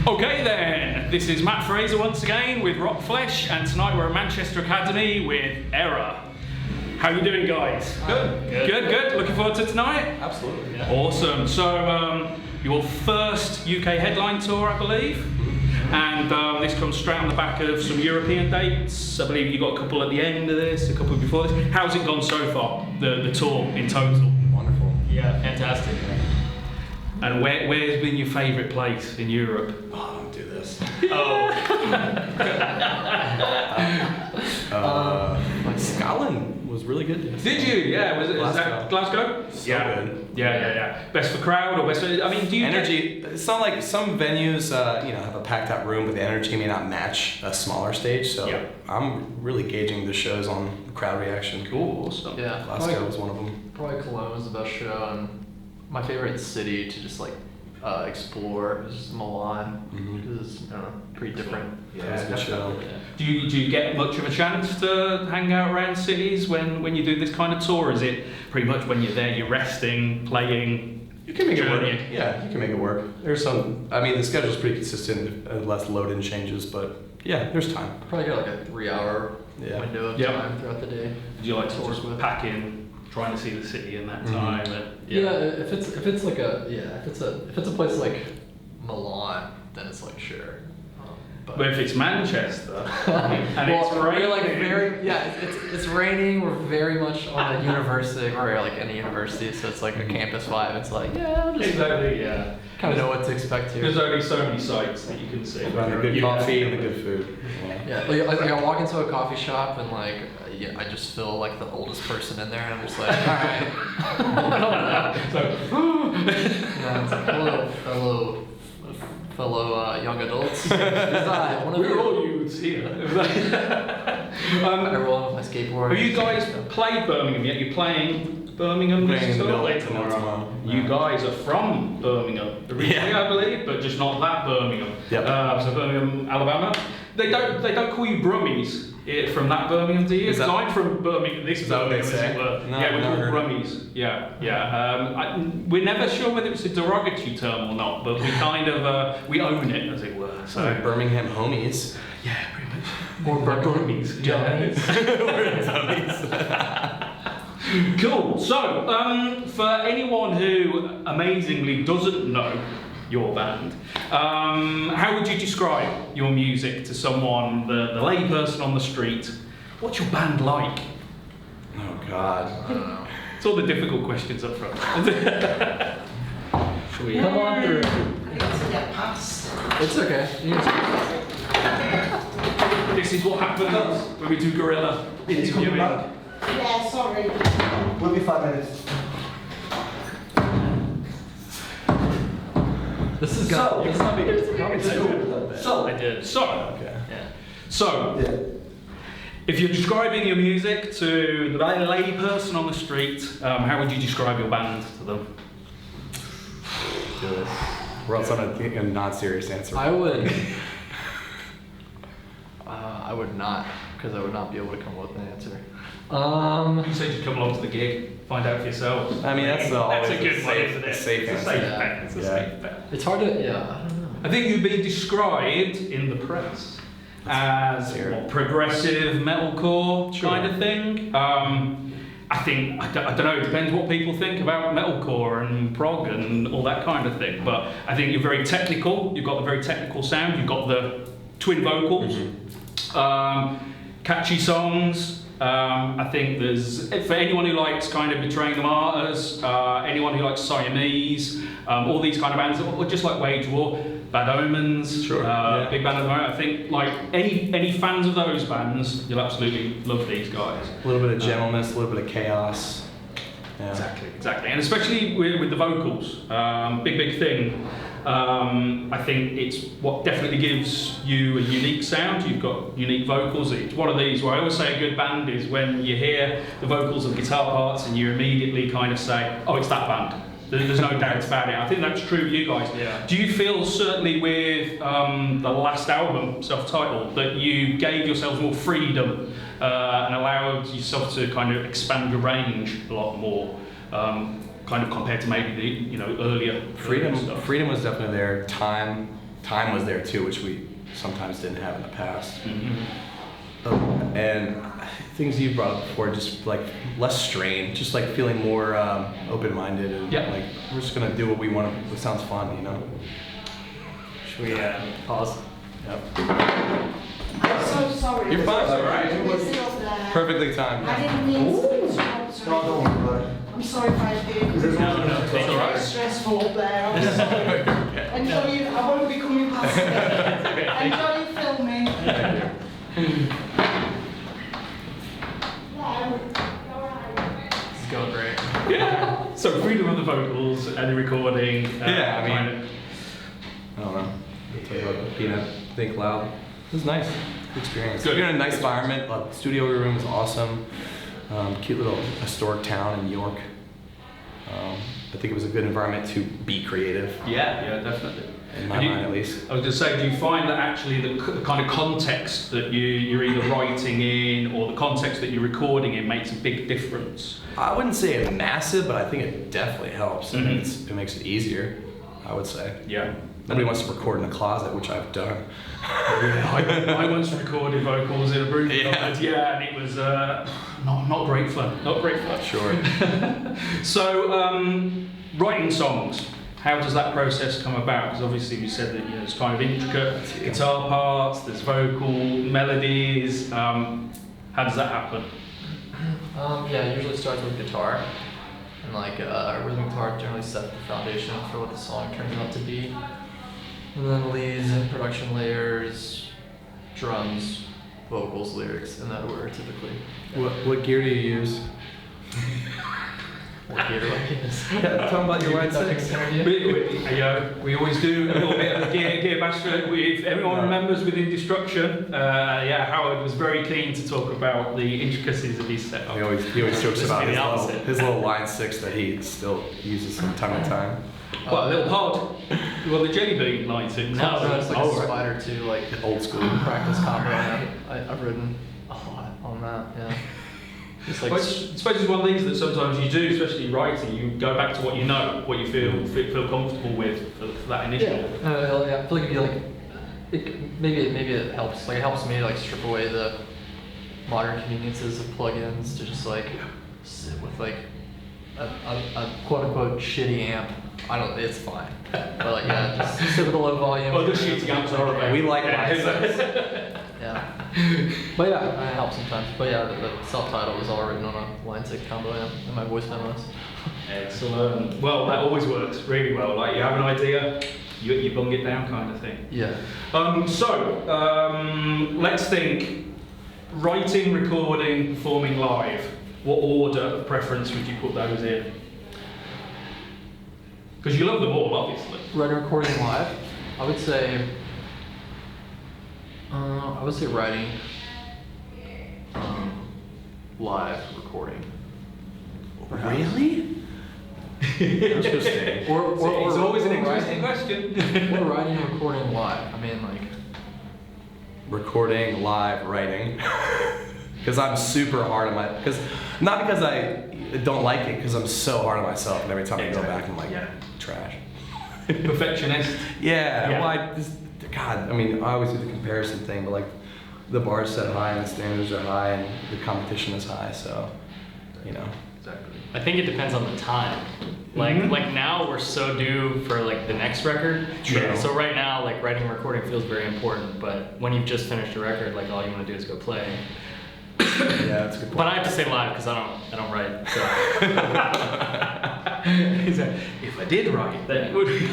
Okay then, this is Matt Fraser once again with ROCKFLESH, and tonight we're at Manchester Academy with ERRA. How are you doing, guys? Good. Looking forward to tonight? Absolutely, yeah. Awesome. So, your first UK headline tour, I believe, and this comes straight on the back of some European dates. I believe you got a couple at the end of this, a couple before this. How's it gone so far, the tour in total? Wonderful. Yeah, fantastic. And where's been your favourite place in Europe? Oh, don't do this. Scotland was really good. Did you? Yeah. Was that Glasgow? So good. Yeah. Best for crowd or best for, I mean, do you energy? It's not like some venues, have a packed out room, but the energy may not match a smaller stage. So yeah. I'm really gauging the shows on crowd reaction. Cool. Awesome. Yeah. Glasgow was one of them. Probably Cologne was the best show, and my favorite city to just explore is just Milan, because it's pretty different. Yeah, it was a good show. Yeah. Do you get much of a chance to hang out around cities when you do this kind of tour? Is it pretty much when you're there, you're resting, playing? You can make it work. journeying? Yeah, you can make it work. There's some. I mean, the schedule's pretty consistent, unless load-in changes. But yeah, there's time. Probably got like a 3-hour window of time throughout the day. Do you like to Tours just with. pack in, trying to see the city in that time? And, If it's a place like Milan, then it's like sure. But if it's Manchester and well, it's we're raining, like it's raining. We're very much on a university, or like any university, so it's like a campus vibe. It's like exactly, kind of know what to expect here. There's only so many sites that you can see. And the good coffee and the good food. Like I walk into a coffee shop and I just feel like the oldest person in there, and I'm just like, all right. It's like, hello, fellow young adults. We're all youths here. I roll on with my skateboard. Have you guys played Birmingham yet? You're playing Birmingham this tour? tomorrow. You guys are from Birmingham originally, I believe, but just not that Birmingham. Yep. So Birmingham, Alabama. They don't call you Brummies from that Birmingham, do you? Because I'm from Birmingham. This is Birmingham, as it were. No, yeah, we're called heard Brummies. Yeah. We're never sure whether it's a derogatory term or not, but we kind of we own it, as it were. So Birmingham homies. yeah, pretty much. Or Brummies. Yeah. Cool. So, for anyone who amazingly doesn't know your band, how would you describe your music to someone, the layperson on the street? What's your band like? Oh God. I don't know. It's all the difficult questions up front. Should we come on through? It's okay. This is what happens when we do guerrilla interviewing. Yeah, sorry. We'll be 5 minutes. This is good. This is not big. I did. So, Okay. Yeah. So, if you're describing your music to the lay person on the street, how would you describe your band to them? Do it. Or else I'm gonna a non-serious answer. I would. I would not, because I would not be able to come up with an answer. You said you'd come along to the gig, find out for yourselves. I mean, that's always a good way, isn't it? safe It's a answer. safe bet. It's a safe bet. It's hard to. Yeah. I don't know. I think you've been described in the press as progressive metalcore kind of thing. I think, I don't know, it depends what people think about metalcore and prog and all that kind of thing, but I think you're very technical, you've got the very technical sound, you've got the twin vocals, catchy songs. I think there's, for anyone who likes kind of Betraying the Martyrs, anyone who likes Siamese, all these kind of bands, or just like Wage War, Bad Omens, big band at the moment. I think like any fans of those bands, you'll absolutely love these guys. A little bit of gentleness, a little bit of chaos. Yeah. Exactly, and especially with the vocals, big thing. I think it's what definitely gives you a unique sound. You've got unique vocals. It's one of these where I always say a good band is when you hear the vocals and guitar parts and you immediately kind of say, oh, it's that band. There's no doubt about it. I think that's true of you guys. Yeah. Do you feel, certainly with the last album, self-titled, that you gave yourselves more freedom and allowed yourself to kind of expand your range a lot more? Kind of compared to maybe the earlier Freedom stuff. was definitely there. Time time was there too, which we sometimes didn't have in the past. And things you brought up before, just like less strain, just like feeling more open-minded and like we're just gonna do what we want. What sounds fun, you know. Should we pause? Yep. I'm so sorry. You're fine. All right. Listen up there. Perfectly timed. I didn't mean to interrupt. No, don't worry about it. I'm sorry if I did. It's It's all right. stressful up there. I'm sorry. Enjoy you. I won't be coming past it. Enjoy you filming. Thank you. This is going great. Yeah. So freedom of the vocals and the recording. Yeah, I kind mean, of- I don't know. Talk about Peanut, Think Loud. It was nice. Good experience. Good. You're in a nice environment. The studio room is awesome. Cute little historic town in York. I think it was a good environment to be creative, yeah, definitely. in my And you- mind at least. I was going to say, do you find that actually the kind of context that you're either writing in or the context that you're recording in makes a big difference? I wouldn't say it's massive, but I think it definitely helps. I mean, it makes it easier, I would say. Yeah. Nobody wants to record in a closet, which I've done. I once recorded vocals in a broom Yeah. closet, and it was not great fun. Not great fun. Sure. So, writing songs. How does that process come about? Because obviously you said that it's kind of intricate guitar parts, there's vocal melodies. How does that happen? Yeah, it usually starts with guitar. And like rhythm guitar generally sets the foundation for what the song turns out to be. And then leads and production layers, drums, vocals, lyrics, in that order typically. What gear do you use? What gear do I use? Yeah, tell 'em about your Line 6. We always do a little bit of gear bash. If everyone remembers within Destruction, Howard was very keen to talk about the intricacies of his setup. He always jokes about the his opposite. little Line 6 that he still uses from time to time. What, a little pod? Well, the Jelly Bean lights it. No, it's like Oh, a right. Spider 2, like Old school. practice combo. And I've ridden a lot on that, yeah. Just like Well, I suppose it's one of these that sometimes you do, especially writing. You go back to what you know, what you feel comfortable with for that initial. I feel like if you like, maybe it helps. Like it helps me to like strip away the modern conveniences of plugins to just like sit with like a quote unquote shitty amp. It's fine. But like just sit with a low volume. Well, the shitty amps are available. We like Yeah. Line 6. Yeah. But yeah, it helps sometimes. But yeah, the self-title was all written on a Line 6 combo amp in my voice memos. Excellent. Well, that always works really well. Like you have an idea, you bung it down, kind of thing. Yeah. Let's think. Writing, recording, performing live. What order of preference would you put those in? Because you love them all, obviously. Writing, recording live. I would say writing, live, recording. Perhaps. Really? Interesting. Or It's always an writing, interesting question. or writing and recording live. I mean, like. Recording, live, writing. Because I'm super hard on not because I don't like it, because I'm so hard on myself, and every time I go back, I'm like, trash. Perfectionist. Yeah, Yeah. well, I always do the comparison thing, but like, the bar's set high and the standards are high and the competition is high, so, you know. Exactly. I think it depends on the time. Like now we're so due for like the next record. True. So right now like writing and recording feels very important, but when you've just finished a record, like all you want to do is go play. Yeah, that's a good point. But I have to say live because I don't write. So. If I did write, then it would be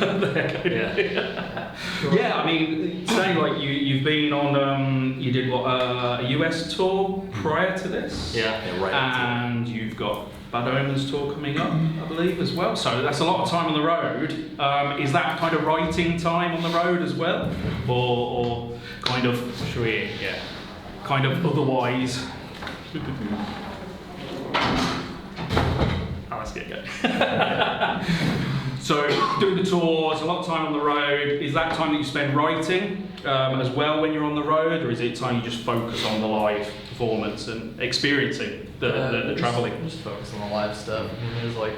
Yeah. Yeah, I mean, say like you've been on, you did what, a US tour prior to this? Yeah. right. And you've got Bad Omens tour coming up, I believe, as well. So that's a lot of time on the road. Is that kind of writing time on the road as well? Or kind of, kind of otherwise? Oh, let's get going. So doing the tours, a lot of time on the road. Is that time that you spend writing as well when you're on the road, or is it time you just focus on the live performance and experiencing the traveling? Just focus on the live stuff. I mean, there's like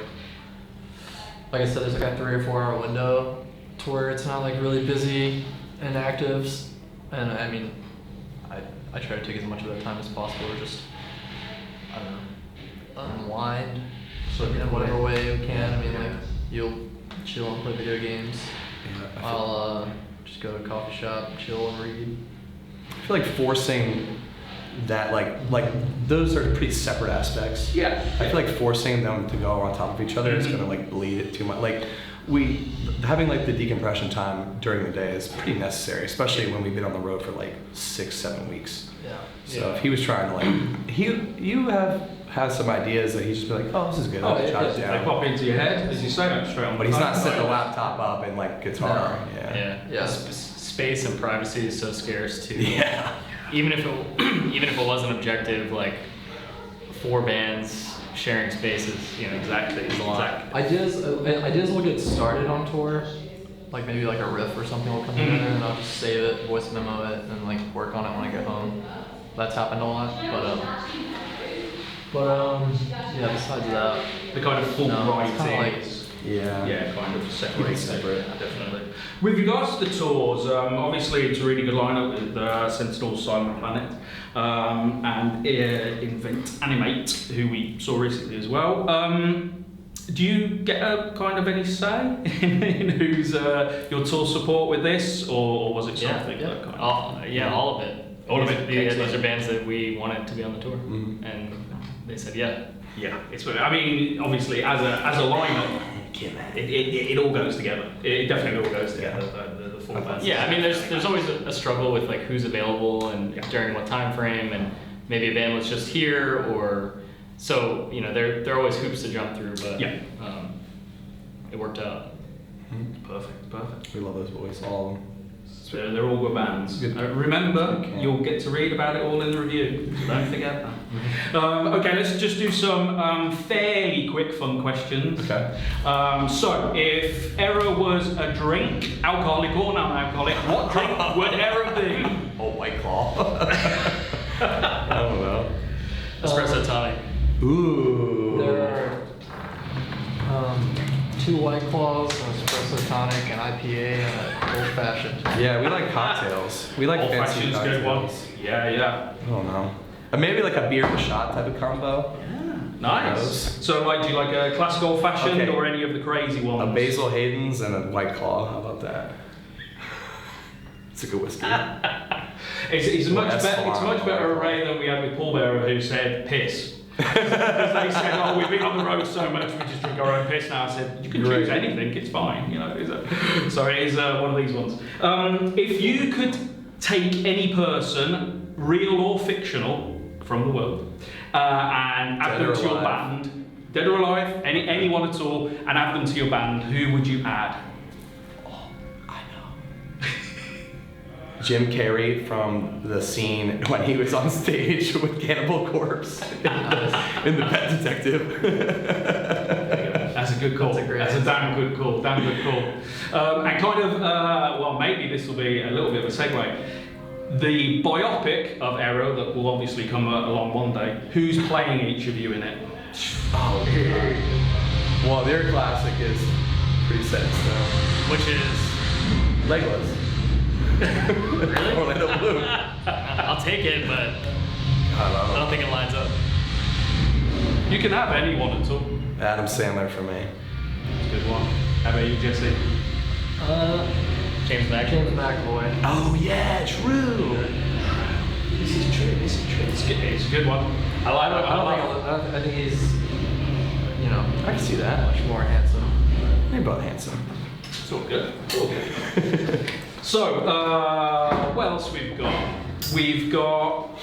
I said, there's like a 3 or 4 hour window to where it's not like really busy and actives. And I mean, I try to take as much of that time as possible to just, I don't know, unwind in whatever way you can. I mean, like, you'll chill and play video games. Yeah, I'll just go to a coffee shop, chill and read. I feel like forcing that, like those are pretty separate aspects. Yeah. I feel like forcing them to go on top of each other is gonna like bleed it too much. Like having like the decompression time during the day is pretty necessary, especially when we've been on the road for like 6-7 weeks. Yeah. So if he was trying to like, you have some ideas that he's just be like, oh, this is good, I'll jot it They down. pop into your head, as you say, that's straight on. But he's not setting the laptop up and like guitar. No. Yeah. Space and privacy is so scarce too. Yeah. Even if it was an objective, like 4 bands sharing spaces, you know, exactly. Is a lot. Ideas will get started on tour, like maybe like a riff or something will come in there, and I'll just save it, voice memo it, and like work on it when I get home. That's happened a lot, but yeah. Besides that, The kind of full no, writing. it's kinda like, Yeah, kind of separate. Separate. Definitely. With regards to the tours, obviously it's a really good lineup with Sentinel, Silent Planet, and Invent Animate, who we saw recently as well. Do you get a kind of any say in who's your tour support with this, or was it something that kind of... All of it. All of it. These are bands that we wanted to be on the tour, Mhm. and they said yeah. Yeah, I mean, obviously, as a lineup, it all goes together. It definitely all goes together. The full band. Yeah, I mean, there's always a struggle with like who's available and during what time frame, and maybe a band was just here, or so you know there are always hoops to jump through, but it worked out. Perfect. We love those boys, all of them. So they're all good bands. Good. Remember, Okay. you'll get to read about it all in the review. So don't forget that. Okay, let's just do some fairly quick fun questions. Okay. So, if ERRA was a drink, alcoholic or non-alcoholic, what drink would ERRA be? Oh, White Claw. I don't know. Espresso tonic. Ooh. there are 2 White Claws, an espresso tonic, an IPA, and an old fashioned. Yeah, we like cocktails. We like Old fancy fashioned's cocktails. good one. Yeah. I don't know. Maybe like a beer and a shot type of combo. Nice. Those. So, like, do you like a classic old fashioned Okay. or any of the crazy ones? A Basil Hayden's and a White Claw. How about that? It's a good whiskey. It's a Well, much that's better. It's a fine. much better array than we had with Paul Bearer, who said piss. Because they said, "Oh, we've been on the road so much, we just drink our own piss now." I said, "You can choose Great. anything. It's fine." You know. So it is one of these ones. If you could take any person, real or fictional, from the world, and add Dead them or to your alive. band, dead or alive, anyone at all, and add them to your band, who would you add? I know. Jim Carrey from the scene when he was on stage with Cannibal Corpse in The Pet Detective. That's a good call. That's a great That's a answer. damn good call. Damn good call. And kind of, well, maybe this will be a little bit of a segue. The biopic of ERRA that will obviously come along one day. Who's playing each of you in it? Oh, God. Well, their classic is pretty set in stone. Which is Legolas. really? Orlando Bloom. I'll take it, but I I don't love think it lines up. You can have anyone at all. it. Adam Sandler for me. That's a good one. How about you, Jesse? James McAvoy. James McAvoy. Oh yeah, true. This is true. It's a good one. I like it. I think he's, you know, I can see that. much more handsome. They're both handsome. It's all good. It's all good. So, what else we've got? We've got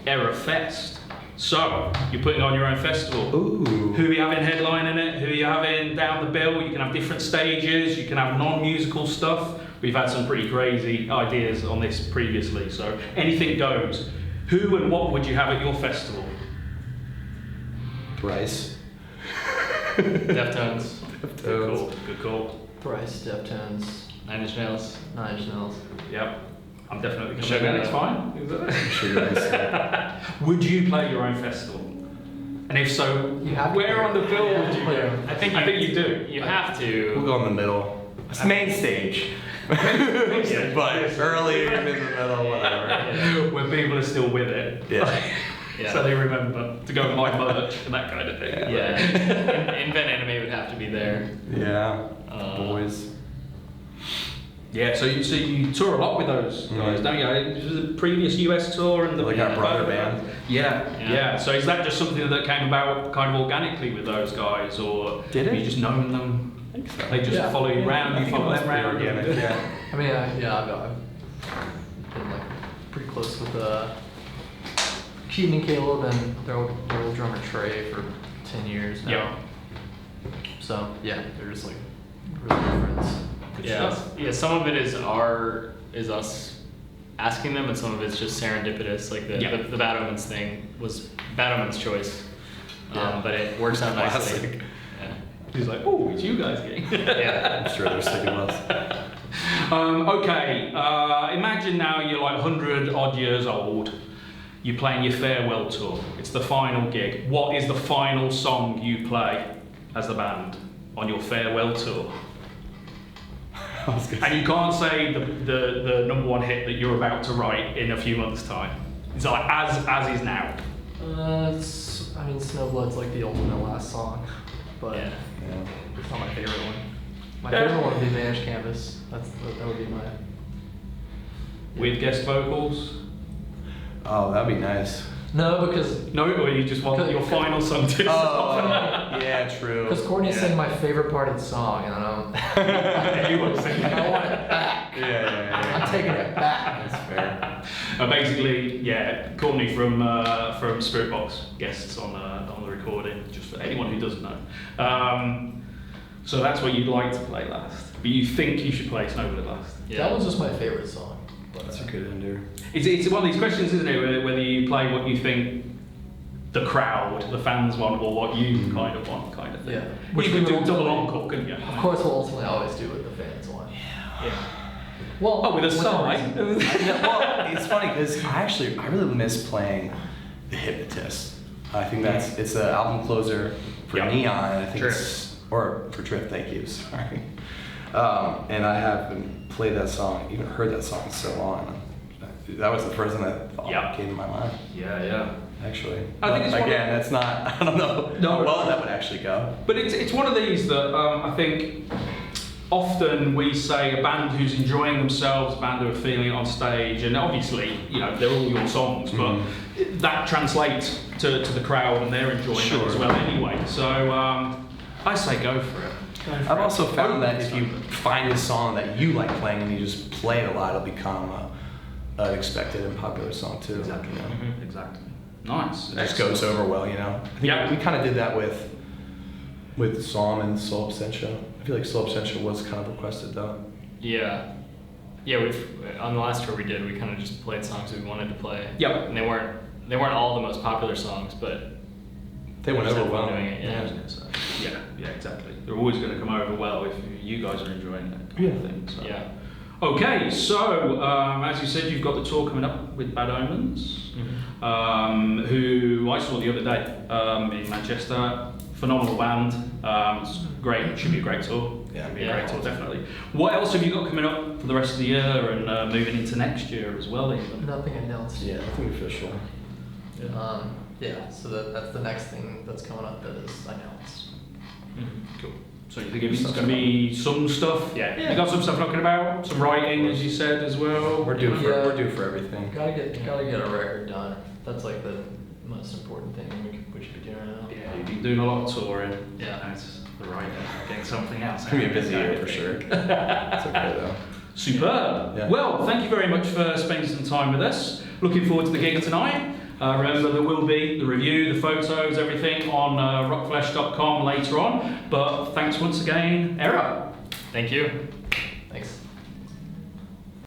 ERRA Fest. So, you're putting on your own festival. Ooh. Who are you having headlining it? Who are you having down the bill? You can have different stages. You can have non-musical stuff. We've had some pretty crazy ideas on this previously. So, anything goes. Who and what would you have at your festival? Bryce. Deftones. Good call. Good call. Bryce, Deftones, 9 Inch Nails. 9 Inch Nails. Yep. I'm definitely coming. Sugar. It's fine. Sugar Ice. Would you play your own festival? And if so, You have to where play- on the bill you have would to you play go? your own I think you do. You have We'll to. go in the middle. It's main stage. But early, in the middle, whatever. When people are still with it. Yeah. Yeah. So they remember to go and buy merch and that kind of thing. Yeah. Invent Anime would have to be there. Yeah. Boys. Yeah, so you tour a lot with those guys, don't you? The previous US tour and the Like our brother band. Yeah. So is that just something that came about kind of organically with those guys, or Did have it? you just known them? I think so. They just follow you around, I you think it follow was them pretty around. organic, yeah. I mean, I've been like pretty close with Keaton and Caleb and their old drummer Trey for 10 years now. Yeah. So yeah, they're just like really good friends. Good stuff. Yeah. Some of it is us asking them, and some of it's just serendipitous. Like the Bad Omens thing was Bad Omens' choice, but it works out nicely. Classic. Yeah. He's like, oh, it's you guys getting. Yeah. I'm sure they're sick of us. Okay, imagine now you're like 100 odd years old. You're playing your farewell tour. It's the final gig. What is the final song you play as the band on your farewell tour? And you can't say the number one hit that you're about to write in a few months' time. It's like as is now. Snowblood's like the ultimate last song, but Yeah. it's not my favorite one. My favorite one would be Vanished Canvas. That would be my. With guest vocals? Oh, that'd be nice. No, because No, or you just want your final song to Yeah, true. because Courtney Yeah. sang my favorite part of the song, and You want to sing it. I want it back. Yeah. I'm taking it back. That's fair. Basically, Courtney from Spirit Box guests on the recording, just for anyone who doesn't know. So that's what you'd like to play last, but you think you should play Snowblood last. Yeah. That one's just my favorite song. But, That's a good ender. It's one of these questions, isn't it? Whether you play what you think the crowd, the fans want, or what you kind of want, kind of thing. Yeah. Which you could do double encore, couldn't you? Of course, we'll ultimately always do what the fans want. Yeah. Well, Oh, with a the sigh. reason- Yeah, well, it's funny because I really miss playing The Hypnotist. I think it's an album closer for Yeah. Neon. I think Drift. or for Drift. Thank you. Sorry. And I haven't played that song, even heard that song in so long. That was the first thing that came to my mind. Yeah. Actually, I think it's one again, that's not. I don't know how well that would actually go. But it's one of these that I think often we say a band who's enjoying themselves, a band who are feeling it on stage, and obviously, they're all your songs, but that translates to the crowd and they're enjoying it as well anyway. So I say go for it. I've also found that if you find a song that you like playing and you just play it a lot, it'll become an expected and popular song too. Exactly. You know? Exactly. Nice. It just goes over well, I think we kind of did that with Psalm and Soul Absentia. I feel like Soul Absentia was kind of requested though. Yeah. We've on the last tour we did, we kind of just played songs we wanted to play. Yep. And they weren't all the most popular songs, but They went we just over had fun well. doing it. I was Yeah. gonna say. Yeah, exactly. They're always going to come over well if you guys are enjoying it, kind of thing. So. Yeah. Okay, so as you said, you've got the tour coming up with Bad Omens, who I saw the other day in Manchester. Phenomenal band. It's great. Should be a great tour. Yeah. It'll be a great tour, definitely. What else have you got coming up for the rest of the year and moving into next year as well, even? Nothing announced. Yeah, nothing official. So that's the next thing that's coming up that is announced. Cool. So you think it's going to be some stuff? Yeah. You got some stuff knocking about, some writing, as you said as well. We're due Yeah. we're due for everything. Gotta get a record done. That's like the most important thing we should be doing right now. Yeah, you've been doing a lot of touring. Yeah. That's the writing. Getting something else. It's gonna be a busy year for sure. It's okay though. Superb. Yeah. Well, thank you very much for spending some time with us. Looking forward to the gig tonight. Remember, there will be the review, the photos, everything on rockflesh.com later on. But thanks once again, ERRA. Thank you.